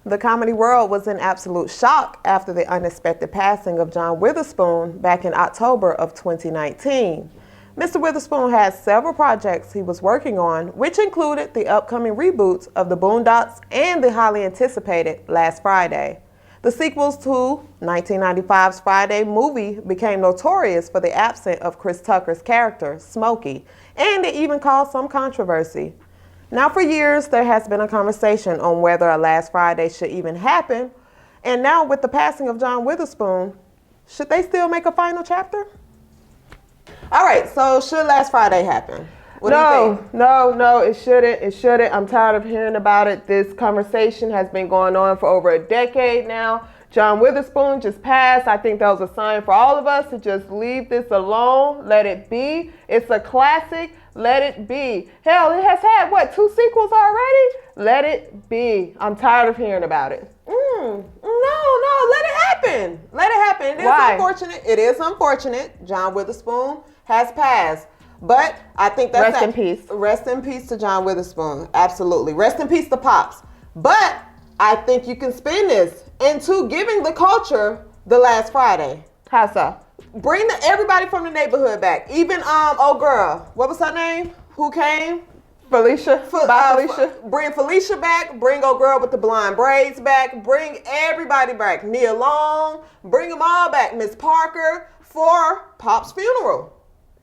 The comedy world was in absolute shock after the unexpected passing of John Witherspoon back in October of 2019. Mr. Witherspoon had several projects he was working on, which included the upcoming reboots of The Boondocks and the highly anticipated Last Friday. The sequels to 1995's Friday movie became notorious for the absence of Chris Tucker's character, Smokey, and it even caused some controversy. Now, for years, there has been a conversation on whether a Last Friday should even happen. And now, with the passing of John Witherspoon, should they still make a final chapter? All right, so should Last Friday happen? What do you think? No, it shouldn't. It shouldn't. I'm tired of hearing about it. This conversation has been going on for over a decade now. John Witherspoon just passed. I think that was a sign for all of us to just leave this alone. Let it be. It's a classic. Let it be. Hell, it has had, 2 sequels already? Let it be. I'm tired of hearing about it. No, let it happen. Let it happen. It is unfortunate. John Witherspoon has passed. But I think that's Rest in peace. Rest in peace to John Witherspoon. Absolutely. Rest in peace to Pops. But I think you can spin this into giving the culture the Last Friday. How so? Bring everybody from the neighborhood back. Even old girl. What was her name? Who came? Felicia. Felicia. Bring Felicia back. Bring old girl with the blonde braids back. Bring everybody back. Nia Long. Bring them all back. Miss Parker for Pop's funeral.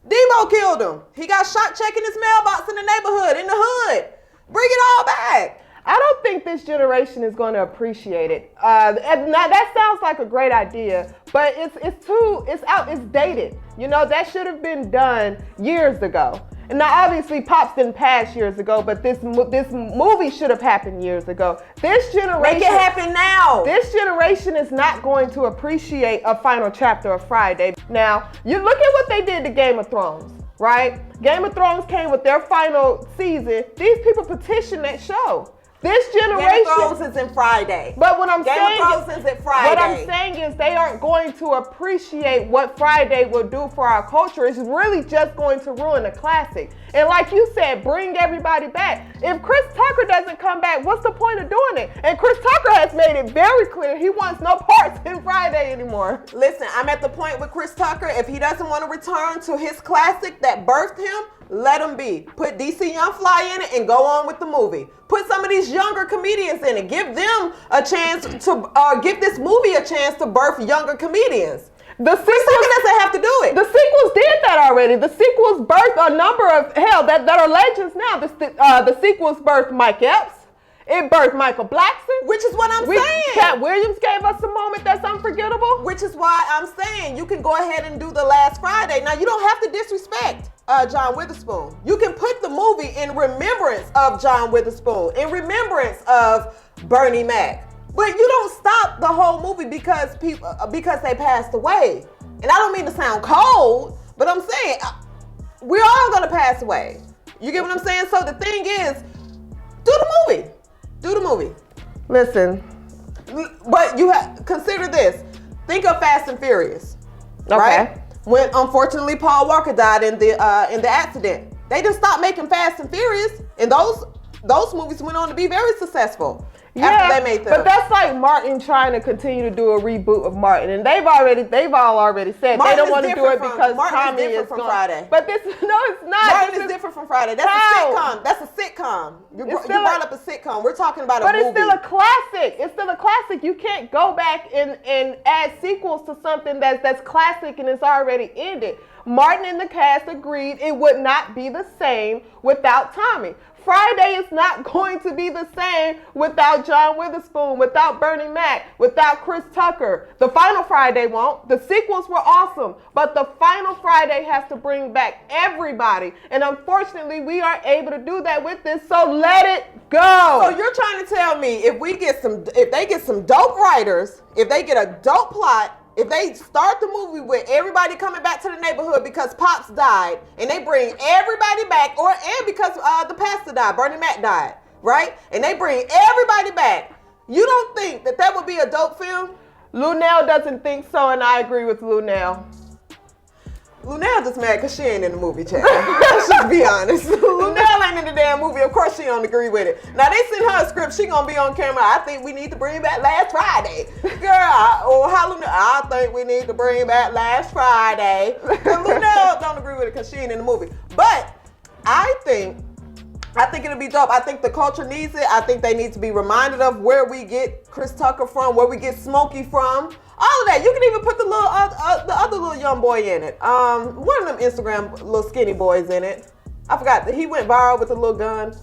Debo killed him. He got shot checking his mailbox in the neighborhood, in the hood. Bring it all back. I don't think this generation is going to appreciate it. That sounds like a great idea, but it's dated. You know, that should have been done years ago. And now, obviously, Pops didn't pass years ago, but this movie should have happened years ago. This generation, make it happen now. This generation is not going to appreciate a final chapter of Friday. Now, you look at what they did to Game of Thrones, right? Game of Thrones came with their final season. These people petitioned that show. This generation. Game of Thrones is in Friday. But what I'm saying is in Friday. What I'm saying is they aren't going to appreciate what Friday will do for our culture. It's really just going to ruin the classic. And like you said, bring everybody back. If Chris Tucker doesn't come back, what's the point of doing it? And Chris Tucker has made it very clear he wants no parts in Friday anymore. Listen, I'm at the point with Chris Tucker. If he doesn't want to return to his classic that birthed him, let him be. Put DC Young Fly in it and go on with the movie. Put some of these younger comedians in it. Give them a chance to, give this movie a chance to birth younger comedians. The sequels doesn't have to do it. The sequels did that already. The sequels birthed a number of, that are legends now. The sequels birthed Mike Epps. It birthed Michael Blackson. Which is what I'm saying. Cat Williams gave us a moment that's unforgettable. Which is why I'm saying you can go ahead and do the Last Friday. Now, you don't have to disrespect John Witherspoon. You can put the movie in remembrance of John Witherspoon, in remembrance of Bernie Mac. But you don't stop the whole movie because they passed away. And I don't mean to sound cold, but I'm saying we're all gonna pass away. You get what I'm saying? So the thing is, do the movie. Do the movie. Listen, but you have consider this. Think of Fast and Furious, right? When unfortunately Paul Walker died in the accident, they just stopped making Fast and Furious, and those movies went on to be very successful. After they made them. But that's like Martin trying to continue to do a reboot of Martin, and they've all already said Martin they don't want to do it because Tommy is from Friday. But it's not. Martin is different from Friday. That's a sitcom. That's a sitcom. You brought up a sitcom. We're talking about a movie. But it's still a classic. It's still a classic. You can't go back and add sequels to something that's classic and it's already ended. Martin and the cast agreed it would not be the same without Tommy. Friday is not going to be the same without John Witherspoon, without Bernie Mac, without Chris Tucker. The final Friday won't. The sequels were awesome, but the final Friday has to bring back everybody. And unfortunately, we aren't able to do that with this, so let it go. So you're trying to tell me if they get some dope writers, if they get a dope plot, if they start the movie with everybody coming back to the neighborhood because Pops died, and they bring everybody back, and because the pastor died, Bernie Mac died, right? And they bring everybody back. You don't think that would be a dope film? Lunell doesn't think so, and I agree with Lunell. Lunell just mad because she ain't in the movie, chat. Let's just be honest. Lunell ain't in the damn movie. Of course she don't agree with it. Now they sent her a script. She gonna be on camera. I think we need to bring back Last Friday. Girl, or Halloween. I think we need to bring back Last Friday. And Lunel don't agree with it because she ain't in the movie. But I think it'll be dope. I think the culture needs it. I think they need to be reminded of where we get Chris Tucker from, where we get Smokey from. All of that. You can even put the other little young boy in it. One of them Instagram little skinny boys in it. I forgot. He went viral with the little gun,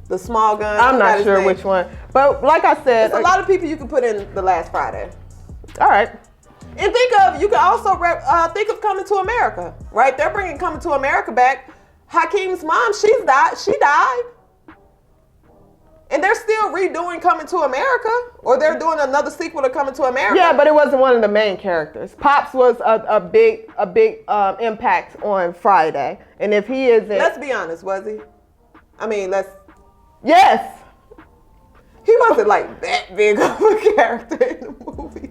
the small gun. I'm not sure which one. But like I said, there's a lot of people you can put in the Last Friday. All right. And you can also think of Coming to America, right? They're bringing Coming to America back. Hakeem's mom, she died. And they're still redoing Coming to America, or they're doing another sequel to Coming to America. Yeah, but it wasn't one of the main characters. Pops was a big impact on Friday, and if he isn't, let's be honest, was he? I mean, yes, he wasn't like that big of a character in the movie.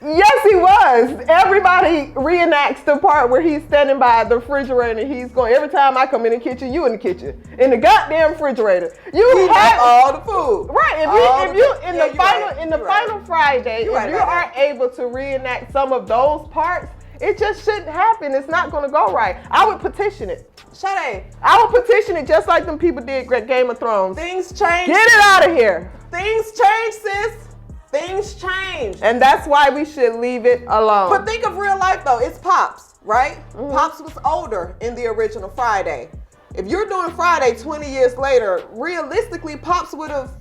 Yes, he was. Everybody reenacts the part where he's standing by the refrigerator and he's going, every time I come in the kitchen, you in the kitchen. In the goddamn refrigerator. You have all the food. Right. If you in the final Friday, if you are able to reenact some of those parts, it just shouldn't happen. It's not going to go right. I would petition it. Sade. I would petition it just like them people did Game of Thrones. Things change. Get it out of here. Things change, sis. Things change. And that's why we should leave it alone. But think of real life though. It's Pops, right? Mm-hmm. Pops was older in the original Friday. If you're doing Friday 20 years later, realistically, Pops would have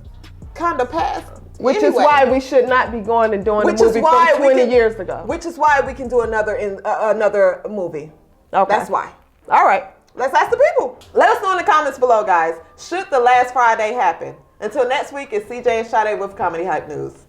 kind of passed. Which is why we should not be going and doing a movie from 20 years ago. Which is why we can do another movie. Okay. That's why. All right. Let's ask the people. Let us know in the comments below, guys. Should the Last Friday happen? Until next week, it's CJ and Sade with Comedy Hype News.